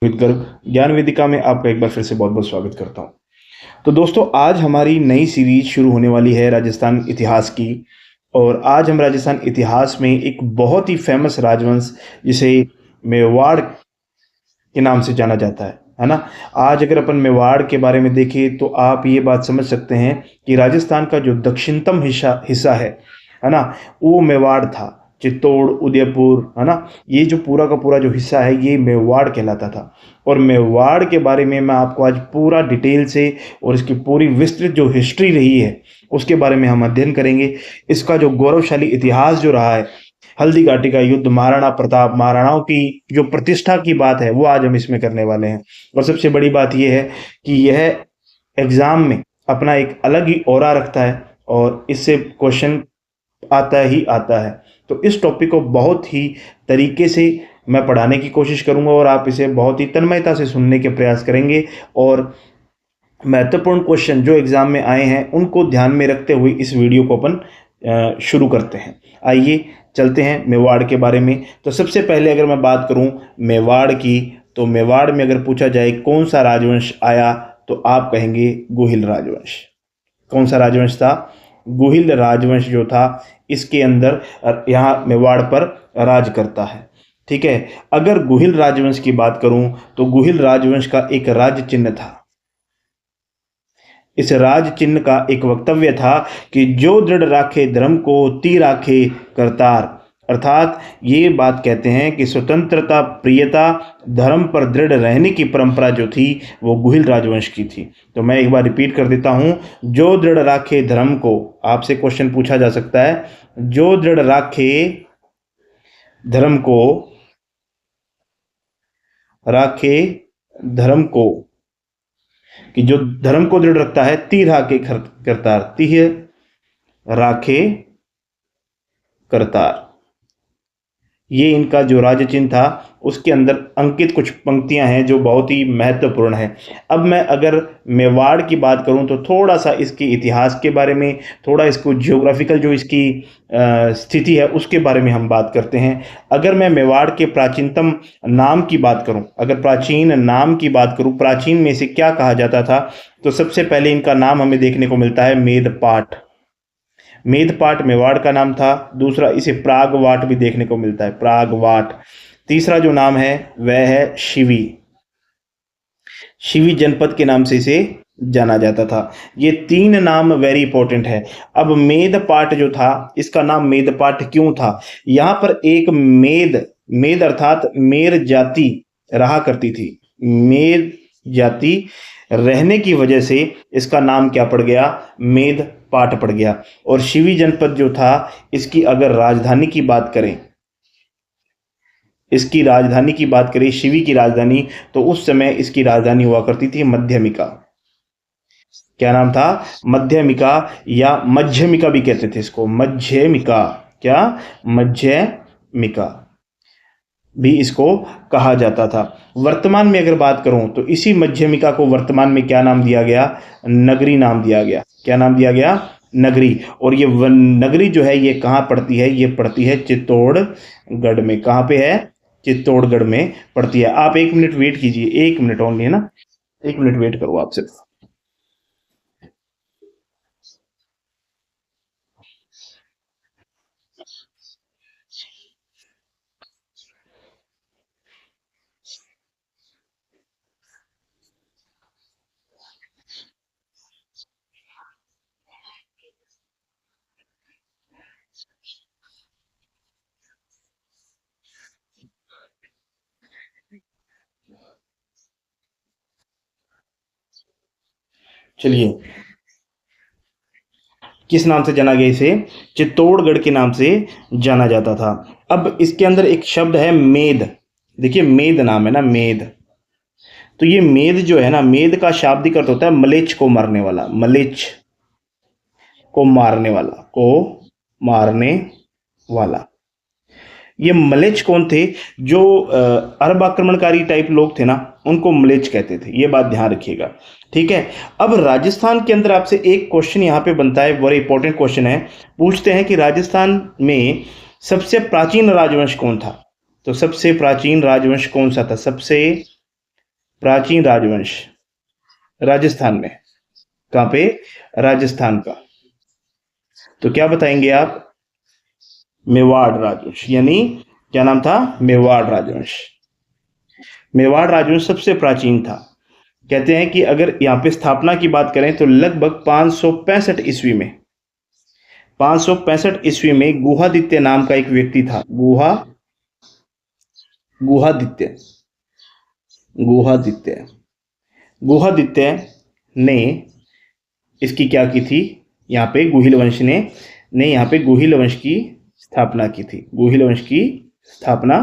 रोहित गर्ग ज्ञान वेदिका में आपका एक बार फिर से बहुत बहुत स्वागत करता हूं। तो दोस्तों, आज हमारी नई सीरीज शुरू होने वाली है राजस्थान इतिहास की। और आज हम राजस्थान इतिहास में एक बहुत ही फेमस राजवंश जिसे मेवाड़ के नाम से जाना जाता है ना। आज अगर अपन मेवाड़ के बारे में देखें तो आप ये बात समझ सकते हैं कि राजस्थान का जो दक्षिणतम हिस्सा हिस्सा है ना, वो मेवाड़ था। चित्तौड़, उदयपुर, है ना, ये जो पूरा का पूरा जो हिस्सा है ये मेवाड़ कहलाता था। और मेवाड़ के बारे में मैं आपको आज पूरा डिटेल से और इसकी पूरी विस्तृत जो हिस्ट्री रही है उसके बारे में हम अध्ययन करेंगे। इसका जो गौरवशाली इतिहास जो रहा है, हल्दी घाटी का युद्ध, महाराणा प्रताप, महाराणाओं की जो प्रतिष्ठा की बात है वो आज हम इसमें करने वाले हैं। और सबसे बड़ी बात यह है कि यह एग्जाम में अपना एक अलग ही ऑरा रखता है और इससे क्वेश्चन आता ही आता है। तो इस टॉपिक को बहुत ही तरीके से मैं पढ़ाने की कोशिश करूंगा और आप इसे बहुत ही तन्मयता से सुनने के प्रयास करेंगे। और महत्वपूर्ण क्वेश्चन जो एग्जाम में आए हैं उनको ध्यान में रखते हुए इस वीडियो को अपन शुरू करते हैं। आइए चलते हैं मेवाड़ के बारे में। तो सबसे पहले अगर मैं बात करूं मेवाड़ की, तो मेवाड़ में अगर पूछा जाए कौन सा राजवंश आया तो आप कहेंगे गुहिल राजवंश। कौन सा राजवंश था? गुहिल राजवंश जो था इसके अंदर यहाँ मेवाड़ पर राज करता है। ठीक है, अगर गुहिल राजवंश की बात करूं तो गुहिल राजवंश का एक राज चिन्ह था। इस राज चिन्ह का एक वक्तव्य था कि जो दृढ़ राखे धर्म को ती राखे करतार। अर्थात ये बात कहते हैं कि स्वतंत्रता, प्रियता, धर्म पर दृढ़ रहने की परंपरा जो थी वो गुहिल राजवंश की थी। तो मैं एक बार रिपीट कर देता हूं, जो दृढ़ राखे धर्म को, आपसे क्वेश्चन पूछा जा सकता है, जो दृढ़ राखे धर्म को, राखे धर्म को, कि जो धर्म को दृढ़ रखता है, ती राखे करतार, ती राखे करतार, ये इनका जो राज चिन्ह था उसके अंदर अंकित कुछ पंक्तियां हैं जो बहुत ही महत्वपूर्ण है। अब मैं अगर मेवाड़ की बात करूं तो थोड़ा सा इसके इतिहास के बारे में, थोड़ा इसको जियोग्राफिकल जो इसकी स्थिति है उसके बारे में हम बात करते हैं। अगर मैं मेवाड़ के प्राचीनतम नाम की बात करूं, अगर प्राचीन नाम की बात करूं, प्राचीन में इसे क्या कहा जाता था, तो सबसे पहले इनका नाम हमें देखने को मिलता है मेदपाट। मेदपाट मेवाड़ का नाम था। दूसरा, इसे प्रागवाट भी देखने को मिलता है, प्रागवाट। तीसरा जो नाम है वह है शिवी। शिवी जनपद के नाम से इसे जाना जाता था। ये तीन नाम वेरी इंपॉर्टेंट है। अब मेदपाट जो था, इसका नाम मेदपाट क्यों था? यहां पर एक मेद अर्थात मेर जाति रहा करती थी। मेद जाति रहने की वजह से इसका नाम क्या पड़ गया? मेद पाट पड़ गया। और शिवी जनपद जो था, इसकी अगर राजधानी की बात करें, इसकी राजधानी की बात करें, शिवी की राजधानी, तो उस समय इसकी राजधानी हुआ करती थी मध्यमिका। क्या नाम था? मध्यमिका, या मध्यमिका भी कहते थे इसको, मध्यमिका। क्या? मध्यमिका भी इसको कहा जाता था। वर्तमान में अगर बात करूं तो इसी मध्यमिका को वर्तमान में क्या नाम दिया गया? नगरी नाम दिया गया। क्या नाम दिया गया? नगरी। और ये नगरी जो है ये कहाँ पड़ती है? ये पड़ती है चित्तौड़गढ़ में। कहाँ पे है? चित्तौड़गढ़ में पड़ती है। आप 1 मिनट वेट कीजिए, 1 मिनट ओनली, है ना, 1 मिनट वेट करो आप सिर्फ। चलिए, किस नाम से जाना गया? इसे चित्तौड़गढ़ के नाम से जाना जाता था। अब इसके अंदर एक शब्द है मेद। देखिए, मेद नाम है ना, मेद। तो ये मेद जो है ना, मेद का शाब्दिक अर्थ होता है मलेच्छ को मारने वाला। मलेच्छ को मारने वाला, को मारने वाला। ये मलेच्छ कौन थे? जो अरब आक्रमणकारी टाइप लोग थे ना, उनको मलेच्छ कहते थे। ये बात ध्यान रखिएगा, ठीक है। अब राजस्थान के अंदर आपसे एक क्वेश्चन यहाँ पे बनता है, बड़ा इंपॉर्टेंट क्वेश्चन है। पूछते हैं कि राजस्थान में सबसे प्राचीन राजवंश कौन था? तो सबसे प्राचीन राजवंश कौन सा था? सबसे प्राचीन राजवंश राजस्थान में, कहाँ पे? राजस्थान का। तो क्या बताएंगे आप? मेवाड़ राजवंश, यानी क्या नाम था? मेवाड़ राजवंश। मेवाड़ राजवंश सबसे प्राचीन था। कहते हैं कि अगर यहाँ पे स्थापना की बात करें तो लगभग 565 ईस्वी में, 565 ईस्वी में गुहादित्य नाम का एक व्यक्ति था। गुहादित्य गुहादित्य गुहादित्य ने इसकी क्या की थी? यहाँ पे गुहिल वंश ने यहाँ पे गुहिल वंश की स्थापना की थी। गुहिल वंश की स्थापना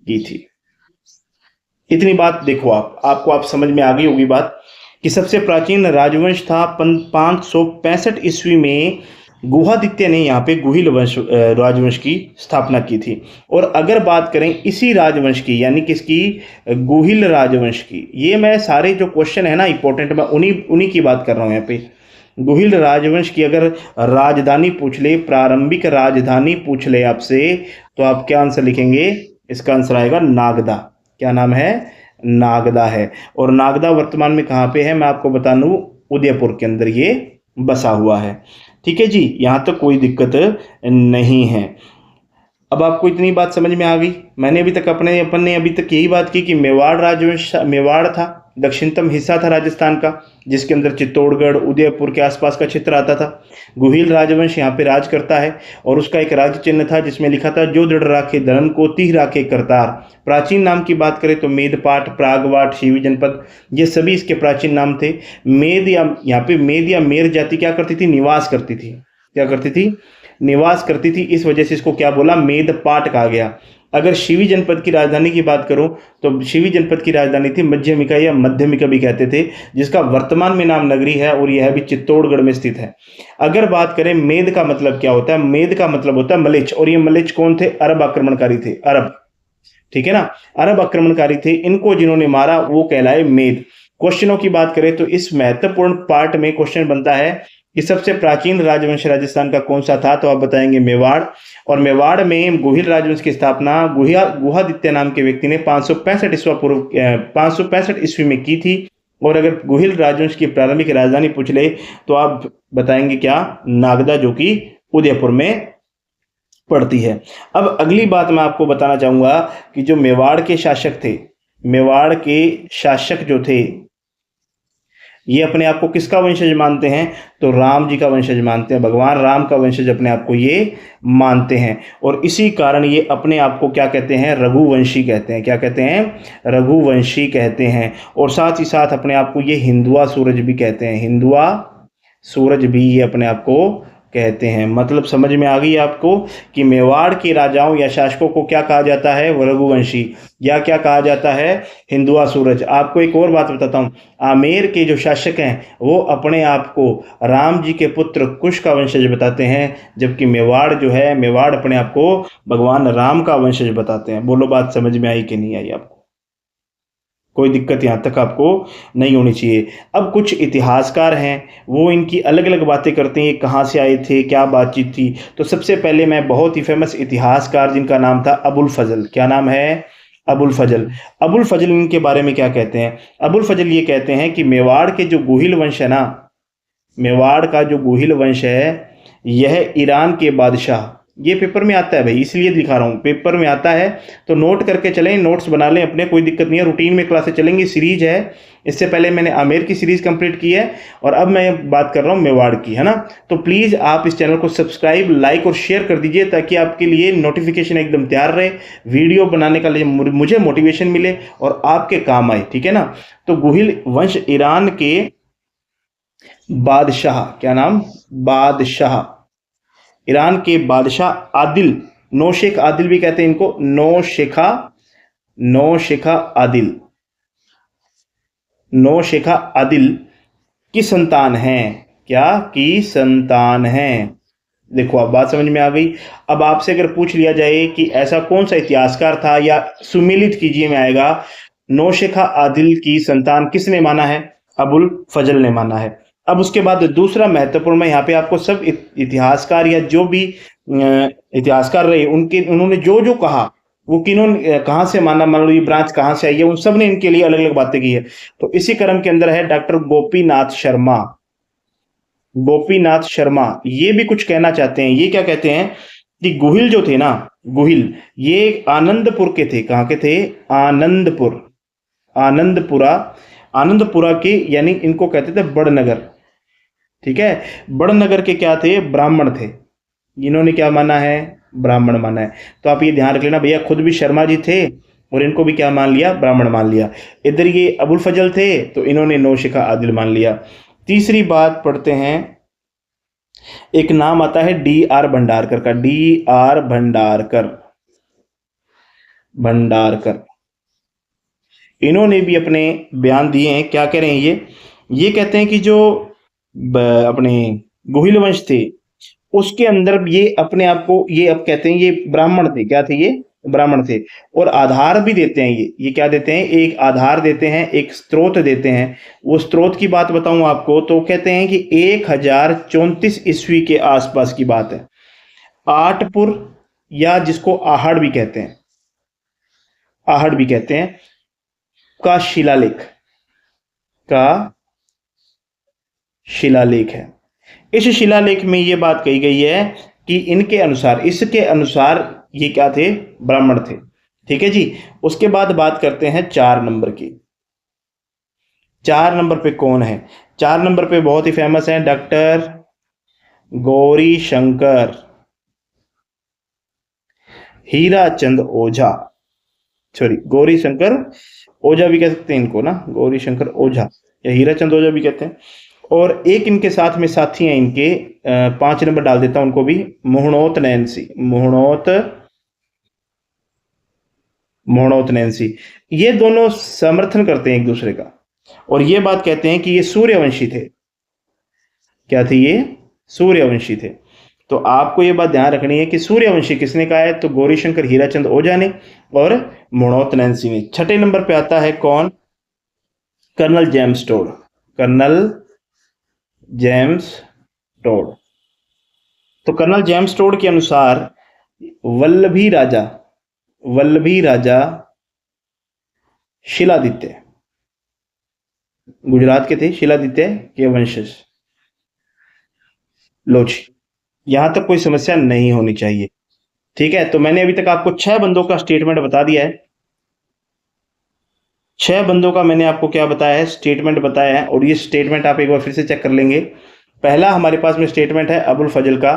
की थी। इतनी बात देखो, आप समझ में आ गई होगी बात कि सबसे प्राचीन राजवंश था। 565 ईस्वी में गुहादित्य ने यहाँ पे गुहिल वंश राजवंश की स्थापना की थी। और अगर बात करें इसी राजवंश की, यानी किसकी? गुहिल राजवंश की। ये मैं सारे जो क्वेश्चन है ना इंपॉर्टेंट, मैं उन्हीं की बात कर रहा हूँ यहाँ पे। गुहिल राजवंश की अगर राजधानी पूछ ले, प्रारंभिक राजधानी पूछ ले आपसे, तो आप क्या आंसर लिखेंगे? इसका आंसर आएगा नागदा। क्या नाम है? नागदा है। और नागदा वर्तमान में कहाँ पे है? मैं आपको बता दूं, उदयपुर के अंदर ये बसा हुआ है। ठीक है जी, यहाँ तक कोई दिक्कत नहीं है। अब आपको इतनी बात समझ में आ गई। मैंने अपन ने अभी तक यही बात की कि मेवाड़ राजवंश, मेवाड़ था दक्षिणतम हिस्सा था राजस्थान का, जिसके अंदर चित्तौड़गढ़, उदयपुर के आसपास का क्षेत्र आता था। गुहिल राजवंश यहाँ पे राज करता है और उसका एक राज्य चिन्ह था जिसमें लिखा था, जो दृढ़ राखे धर्म को तीह राखे करतार। प्राचीन नाम की बात करें तो मेदपाट, प्रागवाट, शिवी जनपद, ये सभी इसके प्राचीन नाम थे। मेद या यहाँ पे मेद या मेर जाति क्या करती थी? निवास करती थी। क्या करती थी? निवास करती थी। इस वजह से इसको क्या बोला? मेदपाट कहा गया। अगर शिवी जनपद की राजधानी की बात करूं तो शिवी जनपद की राजधानी थी मध्यमिका या मध्यमिका भी कहते थे, जिसका वर्तमान में नाम नगरी है और यह भी चित्तौड़गढ़ में स्थित है। अगर बात करें मेद का मतलब क्या होता है? मेद का मतलब होता है मलेच्छ, और ये मलेच्छ कौन थे? अरब आक्रमणकारी थे। अरब, ठीक है ना, अरब आक्रमणकारी थे। इनको जिन्होंने मारा वो कहलाए मेद। क्वेश्चनों की बात करें तो इस महत्वपूर्ण पार्ट में क्वेश्चन बनता है कि सबसे प्राचीन राजवंश राजस्थान का कौन सा था? तो आप बताएंगे मेवाड़। और मेवाड़ में गुहिल राजवंश की स्थापना गुहादित्य नाम के व्यक्ति ने 565 ईस्वी में की थी। और अगर गुहिल राजवंश की प्रारंभिक राजधानी पूछ ले तो आप बताएंगे क्या? नागदा, जो कि उदयपुर में पड़ती है। अब अगली बात मैं आपको बताना चाहूंगा कि जो मेवाड़ के शासक थे, मेवाड़ के शासक जो थे, ये अपने आप को किसका वंशज मानते हैं? तो राम जी का वंशज मानते हैं। भगवान राम का वंशज अपने आप को ये मानते हैं। और इसी कारण ये अपने आप को क्या कहते हैं? रघुवंशी कहते हैं। क्या कहते हैं? रघुवंशी कहते हैं। और साथ ही साथ अपने आप को ये हिंदुआ सूरज भी कहते हैं। हिंदुआ सूरज भी ये अपने आप को कहते हैं। मतलब समझ में आ गई आपको कि मेवाड़ के राजाओं या शासकों को क्या कहा जाता है? रघुवंशी, या क्या कहा जाता है? हिंदुआ सूरज। आपको एक और बात बताता हूँ, आमेर के जो शासक हैं वो अपने आप को राम जी के पुत्र कुश का वंशज बताते हैं, जबकि मेवाड़ जो है, मेवाड़ अपने आप को भगवान राम का वंशज बताते हैं। बोलो बात समझ में आई कि नहीं आई आपको? कोई दिक्कत यहाँ तक आपको नहीं होनी चाहिए। अब कुछ इतिहासकार हैं, वो इनकी अलग अलग बातें करते हैं, कहाँ से आए थे, क्या बातचीत थी। तो सबसे पहले मैं बहुत ही फेमस इतिहासकार जिनका नाम था अबुल फजल, क्या नाम है? अबुल फजल। अबुल फजल इनके बारे में क्या कहते हैं? अबुल फजल ये कहते हैं कि मेवाड़ के जो गुहिल वंश है ना, मेवाड़ का जो गुहिल वंश है, यह ईरान के बादशाह, ये पेपर में आता है भाई, इसलिए दिखा रहा हूँ, पेपर में आता है तो नोट करके चलें, नोट्स बना लें अपने, कोई दिक्कत नहीं है। रूटीन में क्लासेस चलेंगी, सीरीज है। इससे पहले मैंने आमेर की सीरीज कंप्लीट की है और अब मैं बात कर रहा हूँ मेवाड़ की, है ना। तो प्लीज़ आप इस चैनल को सब्सक्राइब, लाइक और शेयर कर दीजिए ताकि आपके लिए नोटिफिकेशन एकदम तैयार रहे, वीडियो बनाने का लिए मुझे मोटिवेशन मिले और आपके काम आए, ठीक है ना। तो गुहिल वंश ईरान के बादशाह, क्या नाम? बादशाह, ईरान के बादशाह आदिल, नौशेख आदिल भी कहते हैं इनको, नौशेखा आदिल, नौशेखा आदिल की संतान हैं। क्या की संतान हैं? देखो अब बात समझ में आ गई। अब आपसे अगर पूछ लिया जाए कि ऐसा कौन सा इतिहासकार था, या सुमेलित कीजिए में आएगा, नौशेखा आदिल की संतान किसने माना है? अबुल फजल ने माना है। अब उसके बाद दूसरा महत्वपूर्ण, मैं यहाँ पे आपको सब इतिहासकार या जो भी इतिहासकार रहे उन्होंने जो जो कहा वो किन्होंने कहाँ से माना, मान लो ये ब्रांच कहाँ से आई है, उन सब ने इनके लिए अलग अलग बातें की है। तो इसी क्रम के अंदर है डॉक्टर गोपीनाथ शर्मा। गोपीनाथ शर्मा ये भी कुछ कहना चाहते हैं। ये क्या कहते हैं कि गोहिल जो थे ना, गोहिल, ये आनंदपुर के थे। कहाँ के थे? आनंदपुर, आनंदपुरा, आनंदपुरा के, यानी इनको कहते थे बड़नगर। ठीक है, बड़नगर के क्या थे? ब्राह्मण थे। इन्होंने क्या माना है? ब्राह्मण माना है। तो आप ये ध्यान रख लेना भैया, खुद भी शर्मा जी थे और इनको भी क्या मान लिया? ब्राह्मण मान लिया। इधर ये अबुल फजल थे तो इन्होंने नौशिखा आदिल मान लिया। तीसरी बात पढ़ते हैं, एक नाम आता है डी आर भंडारकर का। डी आर भंडारकर, भंडारकर, इन्होंने भी अपने बयान दिए हैं। क्या कह रहे हैं ये कहते हैं कि जो अपने गोहिल वंश थे उसके अंदर ये अपने आप को, ये अब कहते हैं ये ब्राह्मण थे। क्या थे? ये ब्राह्मण थे। और आधार भी देते हैं। ये क्या देते हैं? एक आधार देते हैं, एक स्रोत देते हैं। वो स्रोत की बात बताऊं आपको तो कहते हैं कि 1034 ईस्वी के आसपास की बात है। आठपुर, या जिसको आहड़ भी कहते हैं, आहड़ भी कहते हैं, का शिलालेख, का शिलालेख है। इस शिलालेख में यह बात कही गई है कि इनके अनुसार, इसके अनुसार ये क्या थे? ब्राह्मण थे। ठीक है जी। उसके बाद बात करते हैं 4 नंबर की। 4 नंबर पे कौन है? 4 नंबर पे बहुत ही फेमस है डॉक्टर गौरी शंकर हीराचंद ओझा। सॉरी, गौरी शंकर ओझा भी कह सकते हैं इनको ना, गौरी शंकर ओझा या हीराचंद ओझा भी कहते हैं। और एक इनके साथ में साथी हैं इनके, 5 नंबर डाल देता हूं उनको भी, मोहनोत नैन्सी, मोहनोत, मोहनोत नैन्सी। ये दोनों समर्थन करते हैं एक दूसरे का और ये बात कहते हैं कि ये सूर्यवंशी थे। क्या थे ये? सूर्यवंशी थे। तो आपको ये बात ध्यान रखनी है कि सूर्यवंशी किसने कहा है? तो गौरीशंकर हीराचंद ओझा ने और मोहनोत नैन्सी ने। 6 नंबर पे आता है कौन? Colonel James Tod, colonel James Tod. तो कर्नल जेम्स टोड के अनुसार वल्लभी राजा, वल्लभी राजा शिलादित्य, गुजरात के थे, शिलादित्य के वंशज। लो जी, यहां तक कोई समस्या नहीं होनी चाहिए। ठीक है, तो मैंने अभी तक आपको 6 बंदों का स्टेटमेंट बता दिया है। 6 बंदों का मैंने आपको क्या बताया है? स्टेटमेंट बताया है। और ये स्टेटमेंट आप एक बार फिर से चेक कर लेंगे। पहला हमारे पास में स्टेटमेंट है अबुल फजल का।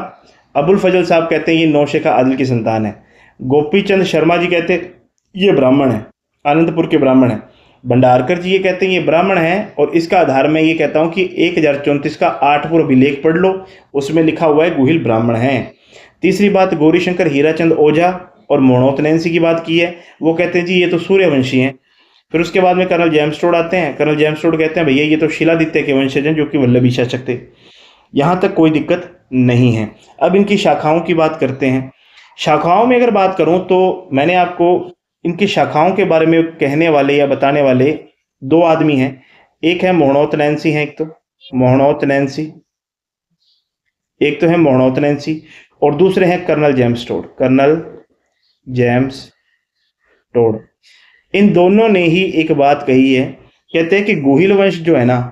अबुल फजल साहब कहते हैं ये नौशिखा आदिल की संतान है। गोपीचंद शर्मा जी कहते हैं ये ब्राह्मण है, आनंदपुर के ब्राह्मण है। भंडारकर जी ये कहते हैं ये ब्राह्मण है। और इसका आधार मैं ये कहता हूं कि 1034 का आठपुर अभिलेख पढ़ लो, उसमें लिखा हुआ है गोहिल ब्राह्मण है। तीसरी बात, गौरीशंकर हीराचंद ओझा और मोहनोत नैन्सी की बात की है। वो कहते हैं जी ये तो सूर्यवंशी हैं। फिर उसके बाद में कर्नल जेम्स टोड आते हैं। कर्नल जेम्स टोड कहते हैं भैया ये तो शिलादित्य के वंशज हैं जो कि वल्लभी शासक थे। यहां तक कोई दिक्कत नहीं है। अब इनकी शाखाओं की बात करते हैं। शाखाओं में अगर बात करूं तो मैंने आपको इनकी शाखाओं के बारे में कहने वाले या बताने वाले 2 आदमी हैं। एक है मोहनोत नैन्सी हैं, एक तो मोहनोत नैन्सी, एक तो है मोहनोत नैन्सी और दूसरे हैं colonel James Tod, colonel James Tod. इन दोनों ने ही एक बात कही है। कहते हैं कि गोहिल वंश जो है ना,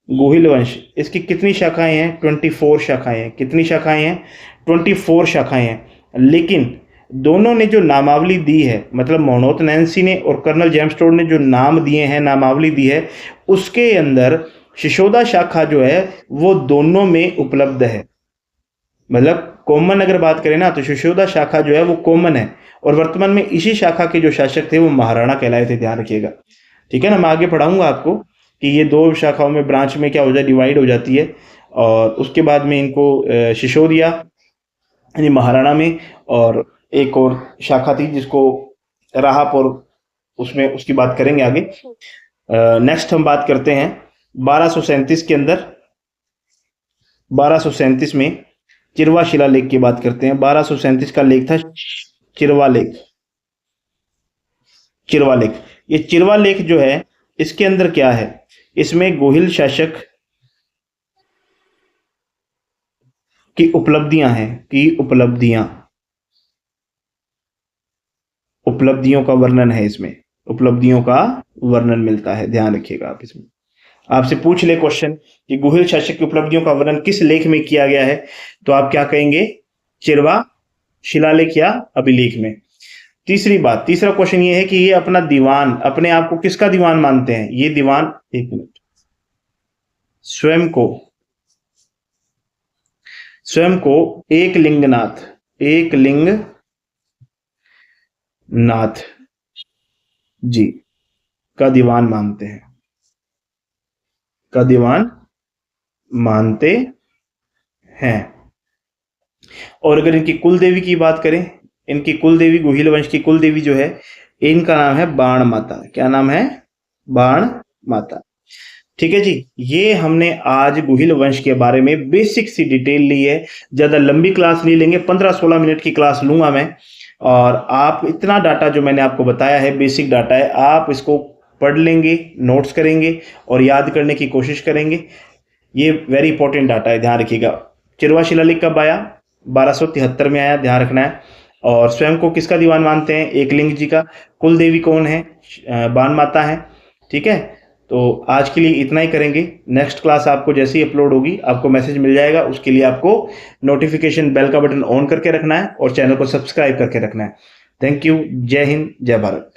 गोहिल वंश, इसकी कितनी शाखाएं हैं? 24 शाखाएं हैं। कितनी शाखाएं हैं? 24 शाखाएं हैं। लेकिन दोनों ने जो नामावली दी है, मतलब मोहनोत नैन्सी ने और कर्नल जेम्स टोड ने जो नाम दिए हैं, नामावली दी है, उसके अंदर शिशोदा शाखा जो है वो दोनों में उपलब्ध है। मतलब कॉमन अगर बात करें ना तो शिशोदा शाखा जो है वो कॉमन है। और वर्तमान में इसी शाखा के जो शासक थे वो महाराणा कहलाए थे, ध्यान रखिएगा। ठीक है ना, मैं आगे पढ़ाऊंगा आपको कि ये 2 शाखाओं में, ब्रांच में क्या हो जाए, डिवाइड हो जाती है। और उसके बाद में इनको शिशोदिया यानी महाराणा में, और एक और शाखा थी जिसको राहापुर, उसमें उसकी बात करेंगे आगे। नेक्स्ट हम बात करते हैं 1237 के अंदर, 1237 में चिरवा शिलालेख की बात करते हैं। 1237 का लेख था चिरवा लेख, चिरवा लेख। ये चिरवा लेख जो है इसके अंदर क्या है? इसमें गोहिल शासक की उपलब्धियां हैं, की उपलब्धियां, उपलब्धियों का वर्णन है, इसमें उपलब्धियों का वर्णन मिलता है, ध्यान रखिएगा आप। इसमें आपसे पूछ ले क्वेश्चन कि गुहिल शासक की उपलब्धियों का वर्णन किस लेख में किया गया है, तो आप क्या कहेंगे? चिरवा शिलालेख या अभिलेख में। तीसरा क्वेश्चन ये है कि ये अपना दीवान, अपने आप को किसका दीवान मानते हैं? ये दीवान, एक मिनट, स्वयं को एकलिंगनाथ जी का दीवान मानते हैं, और अगर इनकी कुल देवी की बात करें, इनकी कुल देवी, गुहिल वंश की कुल देवी जो है, इनका नाम है बाण माता। क्या नाम है? बाण माता। ठीक है जी, ये हमने आज गुहिल वंश के बारे में बेसिक सी डिटेल ली है। ज्यादा लंबी क्लास नहीं लेंगे, 15-16 मिनट की क्लास लूंगा मैं, और आप इतना डाटा जो मैंने आपको बताया है, बेसिक डाटा है, आप इसको पढ़ लेंगे, नोट्स करेंगे और याद करने की कोशिश करेंगे। ये वेरी इंपॉर्टेंट डाटा है, ध्यान रखिएगा। चिरवा शिलालेख कब आया? 1273 में आया, ध्यान रखना है। और स्वयं को किसका दीवान मानते हैं? एकलिंग जी का। कुल देवी कौन है? बाण माता है। ठीक है, तो आज के लिए इतना ही करेंगे। नेक्स्ट क्लास आपको जैसे ही अपलोड होगी आपको मैसेज मिल जाएगा, उसके लिए आपको नोटिफिकेशन बेल का बटन ऑन करके रखना है और चैनल को सब्सक्राइब करके रखना है। Thank you. जय हिंद, जय भारत।